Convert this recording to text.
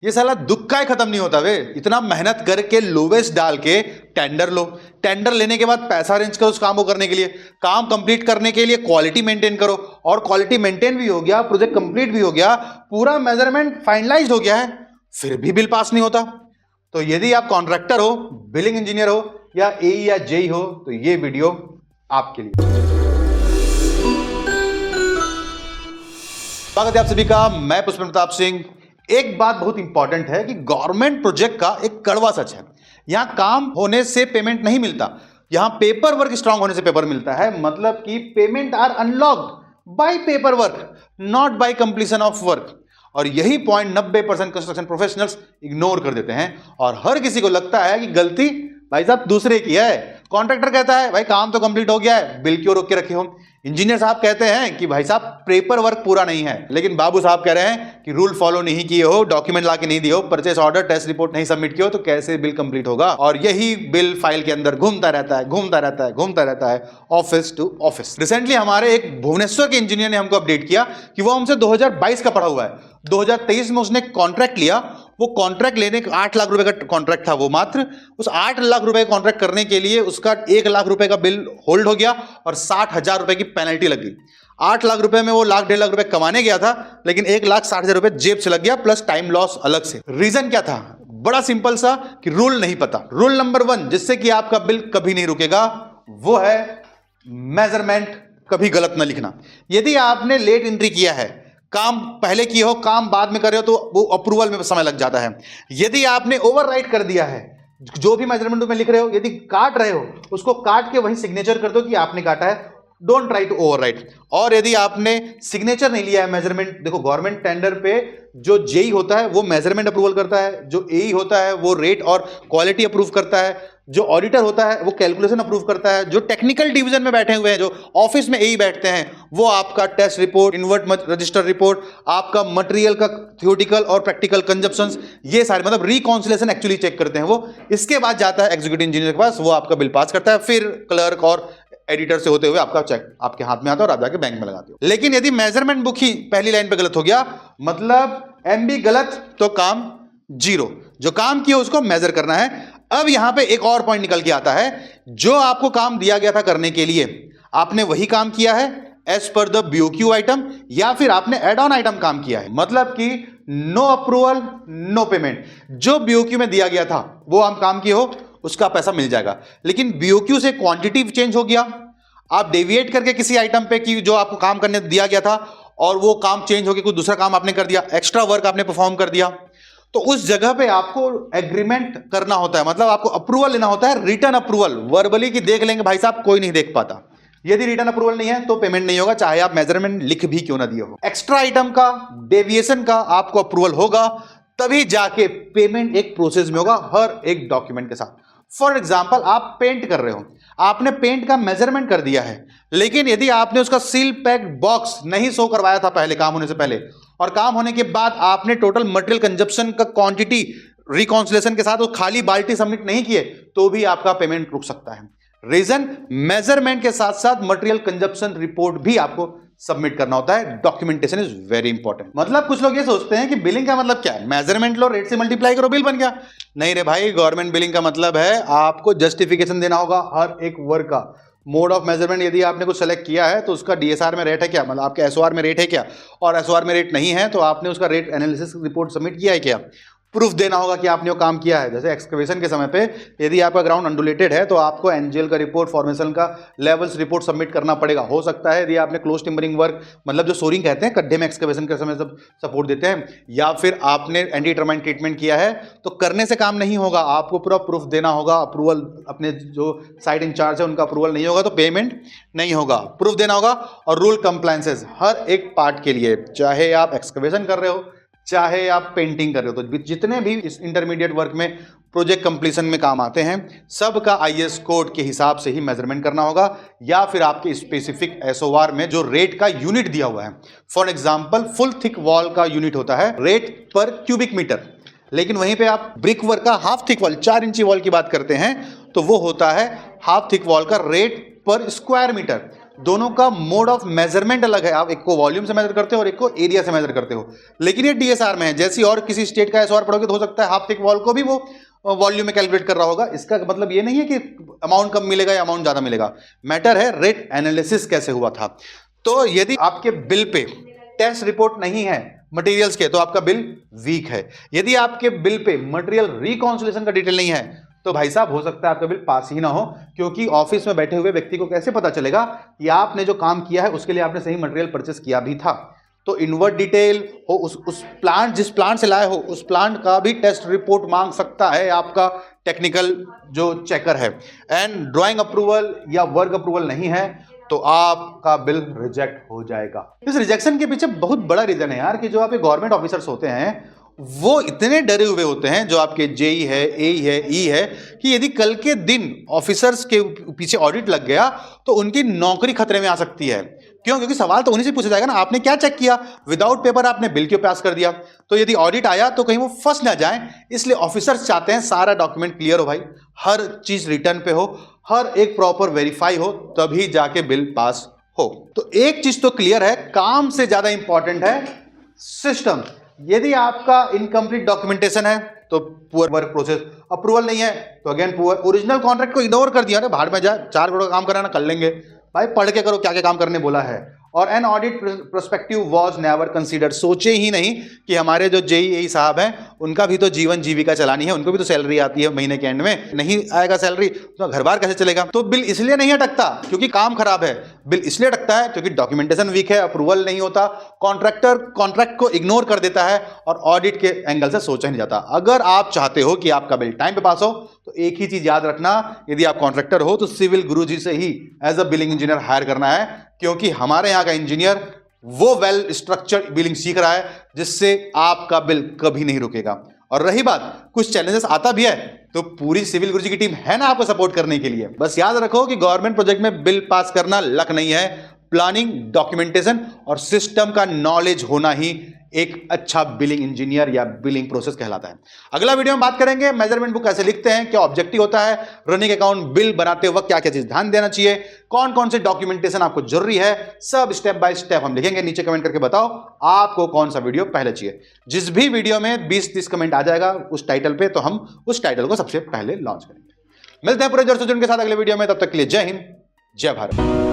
ये साला दुख का ही खत्म नहीं होता वे। इतना मेहनत करके लोवेस्ट डाल के टेंडर लो, टेंडर लेने के बाद पैसा अरेंज करो उस काम को करने के लिए, काम कंप्लीट करने के लिए क्वालिटी मेंटेन करो, और क्वालिटी मेंटेन भी हो गया, प्रोजेक्ट कंप्लीट भी हो गया, पूरा मेजरमेंट फाइनलाइज हो गया है, फिर भी बिल पास नहीं होता। तो यदि आप कॉन्ट्रैक्टर हो, बिलिंग इंजीनियर हो, या एई या जेई हो, तो ये वीडियो आपके लिए। स्वागत है आप सभी का, मैं पुष्पेंद्र प्रताप सिंह। एक बात बहुत इंपॉर्टेंट है कि गवर्नमेंट प्रोजेक्ट का एक कड़वा सच है, यहां काम होने से पेमेंट नहीं मिलता, यहां पेपर वर्क स्ट्रांग होने से पेपर मिलता है। मतलब कि payment are unlocked by paper work, not by completion of work. और यही पॉइंट 90% कंस्ट्रक्शन प्रोफेशनल्स इग्नोर कर देते हैं, और हर किसी को लगता है कि गलती भाई साहब दूसरे की है। कॉन्ट्रैक्टर कहता है भाई काम तो कंप्लीट हो गया है, बिल क्यों रोक के रखे हो। इंजीनियर साहब कहते हैं कि भाई साहब पेपर वर्क पूरा नहीं है, लेकिन बाबू साहब कह रहे हैं कि रूल फॉलो नहीं किए हो, डॉक्यूमेंट ला के नहीं दिए हो, परचेस ऑर्डर टेस्ट रिपोर्ट नहीं सबमिट किए हो, तो कैसे बिल कंप्लीट होगा। और यही बिल फाइल के अंदर घूमता रहता है ऑफिस टू ऑफिस। रिसेंटली हमारे एक भुवनेश्वर के इंजीनियर ने हमको अपडेट किया कि वो हमसे 2022 का पढ़ा हुआ है, 2023 में उसने कॉन्ट्रैक्ट लिया। वो कॉन्ट्रैक्ट लेने 8 लाख रुपए का कॉन्ट्रैक्ट था, वो मात्र उस 8 लाख रुपए का कॉन्ट्रैक्ट करने के लिए उसका 1 लाख रुपए का बिल होल्ड हो गया और 60,000 रुपए की पेनल्टी लग गई। 8 लाख रुपए में वो लाख 1.5 लाख रुपए कमाने गया था, लेकिन 1,60,000 रुपए जेब से लग गया, प्लस टाइम लॉस अलग से। रीजन क्या था? बड़ा सिंपल सा कि रूल नहीं पता। रूल नंबर 1 जिससे कि आपका बिल कभी नहीं रुकेगा, वो है मेजरमेंट कभी गलत ना लिखना। यदि आपने लेट एंट्री किया है, काम पहले किए हो, काम बाद में कर रहे हो, तो वो अप्रूवल में समय लग जाता है। यदि आपने ओवरराइट कर दिया है, जो भी मेजरमेंट में लिख रहे हो, यदि काट रहे हो, उसको काट के वहीं सिग्नेचर कर दो कि आपने काटा है, डोंट ट्राई टू ओवरराइट। और यदि आपने सिग्नेचर नहीं लिया है मेजरमेंट, देखो गवर्नमेंट टेंडर पे जो जेई होता है वो मेजरमेंट अप्रूवल करता है, जो एई होता है वो रेट और क्वालिटी अप्रूव करता है, जो ऑडिटर होता है वो कैलकुलेशन अप्रूव करता है, जो टेक्निकल डिवीजन में बैठे हुए हैं, जो ऑफिस में एई बैठते हैं, वो आपका test report, invert register report, आपका मटेरियल का थियोरिटिकल और प्रैक्टिकल कंजप्शंस, ये सारे मतलब रिकॉन्सिलेशन एक्चुअली चेक करते हैं वो। इसके बाद जाता है एग्जीक्यूटिव इंजीनियर के पास, वो आपका बिल पास करता है, फिर क्लर्क और एडिटर से होते हुए आपका चेक आपके हाथ में आता है और आप जाके बैंक में लगाते हो। लेकिन यदि मेजरमेंट बुक ही पहली लाइन पे गलत हो गया, मतलब एमबी गलत, तो काम जीरो। जो काम किया उसको मेजर करना है। अब यहां पे एक और पॉइंट निकल के आता है, जो आपको काम दिया गया था करने के लिए, आपने वही काम किया है as per the BOQ item, या फिर आपने एड ऑन आइटम काम किया है। मतलब कि नो अप्रूवल नो पेमेंट। जो बीओक्यू में दिया गया था वो आप काम किए हो, उसका पैसा मिल जाएगा। लेकिन बीओक्यू से क्वांटिटी चेंज हो गया, आप डेविएट करके किसी आइटम पे कि जो आपको काम करने दिया गया था, और वो काम चेंज होकर कुछ दूसरा काम आपने कर दिया, एक्स्ट्रा वर्क आपने परफॉर्म कर दिया, तो उस जगह पे आपको एग्रीमेंट करना होता है। मतलब आपको अप्रूवल लेना होता है, रिटर्न अप्रूवल। वर्बली की देख लेंगे भाई साहब, कोई नहीं देख पाता। यदि रिटर्न अप्रूवल नहीं है तो पेमेंट नहीं होगा, चाहे आप मेजरमेंट लिख भी क्यों ना दिए हो। एक्स्ट्रा आइटम का, डेविएशन का आपको अप्रूवल होगा, तभी जाके पेमेंट एक प्रोसेस में होगा, हर एक डॉक्यूमेंट के साथ। फॉर एग्जाम्पल, आप पेंट कर रहे हो, आपने पेंट का मेजरमेंट कर दिया है, लेकिन यदि आपने उसका सील पैक्ड बॉक्स नहीं शो करवाया था पहले, काम होने से पहले, और काम होने के बाद आपने टोटल मटेरियल कंजप्शन का क्वांटिटी रिकॉन्सिलेशन के साथ वो खाली बाल्टी सबमिट नहीं किए, तो भी आपका पेमेंट रुक सकता है। रीजन, मेजरमेंट के साथ साथ मटेरियल कंजप्शन रिपोर्ट भी आपको सबमिट करना होता है। Documentation is very important. मतलब कुछ लोग ये सोचते हैं कि बिलिंग का मतलब क्या है, मेजरमेंट लो, रेट से मल्टीप्लाई करो, बिल बन गया। नहीं रे भाई, गवर्नमेंट बिलिंग का मतलब है आपको जस्टिफिकेशन देना होगा हर एक वर्क का। मोड ऑफ मेजरमेंट यदि आपने कुछ सेलेक्ट किया है तो उसका डीएसआर में रेट है क्या, मतलब आपके एसओआर में रेट है क्या, और एसओआर में रेट नहीं है तो आपने उसका रेट एनालिसिस रिपोर्ट सबमिट किया है क्या। प्रूफ देना होगा कि आपने वो काम किया है। जैसे एक्सकवेशन के समय पे यदि आपका ग्राउंड अंडुलेटेड है तो आपको एनजीएल का रिपोर्ट, फॉर्मेशन का लेवल्स रिपोर्ट सबमिट करना पड़ेगा। हो सकता है यदि आपने क्लोज टिम्बरिंग वर्क, मतलब जो सोरिंग कहते हैं, गड्ढे में एक्सकवेशन के समय सब सपोर्ट देते हैं, या फिर आपने एंटी टर्माइट ट्रीटमेंट किया है, तो करने से काम नहीं होगा, आपको पूरा प्रूफ देना होगा। अप्रूवल, अपने जो साइट इंचार्ज है उनका अप्रूवल नहीं होगा तो पेमेंट नहीं होगा, प्रूफ देना होगा। और रूल कंप्लायंसेस हर एक पार्ट के लिए, चाहे आप एक्सकवेशन कर रहे हो, चाहे आप पेंटिंग कर रहे हो, तो जितने भी इस इंटरमीडिएट वर्क में प्रोजेक्ट कंप्लीशन में काम आते हैं, सबका आईएस कोड के हिसाब से ही मेजरमेंट करना होगा, या फिर आपके स्पेसिफिक एसओआर में जो रेट का यूनिट दिया हुआ है। For example, full thick wall का यूनिट होता है रेट पर क्यूबिक मीटर, लेकिन वहीं पे आप ब्रिक वर्क का हाफ थिक वॉल, 4 इंची वॉल की बात करते हैं, तो वो होता है हाफ थिक वॉल का रेट पर स्क्वायर मीटर। दोनों का मोड ऑफ मेजरमेंट अलग है। आप एक को वॉल्यूम से मेजर करते हो और एक को एरिया से मेजर करते हो, लेकिन ये डीएसआर में है। जैसी और किसी स्टेट का एसओआर पढ़ोगे तो हो सकता है हाफ थिक वॉल को भी वो वॉल्यूम में कैलकुलेट कर रहा होगा। इसका मतलब ये नहीं है कि अमाउंट कम मिलेगा या अमाउंट ज्यादा मिलेगा, मैटर है रेट एनालिसिस कैसे हुआ था। तो यदि आपके बिल पे टेस्ट रिपोर्ट नहीं है मटेरियल्स के, तो आपका बिल वीक है। यदि आपके बिल पे मटेरियल रिकॉन्सिलेशन का डिटेल नहीं है, तो भाई साहब हो सकता है आपका बिल पास ही ना हो, क्योंकि ऑफिस में बैठे हुए व्यक्ति को कैसे पता चलेगा कि आपने जो काम किया है उसके लिए आपने सही मटेरियल परचेस किया भी था। तो इनवर्ट डिटेल हो, उस प्लांट जिस प्लांट से लाए हो उस प्लांट का भी टेस्ट रिपोर्ट मांग सकता है आपका टेक्निकल जो चेकर है। एंड ड्राइंग अप्रूवल या वर्क अप्रूवल नहीं है तो आपका बिल रिजेक्ट हो जाएगा। इस रिजेक्शन के पीछे बहुत बड़ा रीजन है यार, कि जो आपके गवर्नमेंट ऑफिसर्स होते हैं वो इतने डरे हुए होते हैं, जो आपके जेई है, ए है, ई है, कि यदि कल के दिन ऑफिसर्स के पीछे ऑडिट लग गया तो उनकी नौकरी खतरे में आ सकती है। क्यों? क्योंकि सवाल तो उन्हीं से पूछा जाएगा ना, आपने क्या चेक किया, विदाउट पेपर आपने बिल क्यों पास कर दिया। तो यदि ऑडिट आया तो कहीं वो फंस ना जाए, इसलिए ऑफिसर्स चाहते हैं सारा डॉक्यूमेंट क्लियर हो भाई, हर चीज रिटर्न पे हो, हर एक प्रॉपर वेरीफाई हो, तभी जाके बिल पास हो। तो एक चीज तो क्लियर है, काम से ज्यादा इंपॉर्टेंट है सिस्टम। यदि आपका इनकम्प्लीट डॉक्यूमेंटेशन है तो पुअर वर्क प्रोसेस, अप्रूवल नहीं है तो अगेन पुअर, ओरिजिनल कॉन्ट्रैक्ट को इग्नोर कर दिया, भाड़ में जाए, 4 करोड़ का काम कराना कर लेंगे भाई, पढ़ के करो क्या क्या काम करने बोला है। और an audit prospective was never considered, सोचे ही नहीं कि हमारे जो जेई साहब हैं उनका भी तो जीवन जीविका चलानी है, उनको भी तो सैलरी आती है महीने के एंड में, नहीं आएगा सैलरी तो घर बार कैसे चलेगा। तो बिल इसलिए नहीं अटकता क्योंकि काम खराब है, बिल इसलिए अटकता है क्योंकि डॉक्यूमेंटेशन वीक है, अप्रूवल नहीं होता, कॉन्ट्रैक्टर कॉन्ट्रैक्ट को इग्नोर कर देता है और ऑडिट के एंगल से सोचा ही नहीं जाता। अगर आप चाहते हो कि आपका बिल टाइम पे पास हो तो एक ही चीज याद रखना, यदि आप कॉन्ट्रैक्टर हो तो सिविल गुरुजी से ही as a billing engineer hire करना है, क्योंकि हमारे यहाँ का इंजीनियर वो वेल स्ट्रक्चर्ड बिलिंग सीख रहा है जिससे आपका बिल कभी नहीं रुकेगा। और रही बात कुछ चैलेंजेस आता भी है तो पूरी सिविल गुरुजी की टीम है ना आपको सपोर्ट करने के लिए। बस याद रखो कि गवर्नमेंट प्रोजेक्ट में बिल पास करना लक नहीं है, प्लानिंग, डॉक्यूमेंटेशन और सिस्टम का नॉलेज होना ही एक अच्छा बिलिंग इंजीनियर या बिलिंग प्रोसेस कहलाता है। अगला वीडियो में बात करेंगे मेजरमेंट बुक कैसे लिखते हैं, क्या ऑब्जेक्टिव होता है, रनिंग अकाउंट बिल बनाते वक्त क्या क्या चीज ध्यान देना चाहिए, कौन कौन से डॉक्यूमेंटेशन आपको जरूरी है, सब स्टेप बाय स्टेप हम लिखेंगे। नीचे कमेंट करके बताओ आपको कौन सा वीडियो पहले चाहिए। जिस भी वीडियो में 20-30 कमेंट आ जाएगा उस टाइटल पे, तो हम उस टाइटल को सबसे पहले लॉन्च करेंगे। मिलते हैं पूरे जोर से जुड़ने के साथ अगले वीडियो में, तब तक के लिए जय हिंद, जय भारत।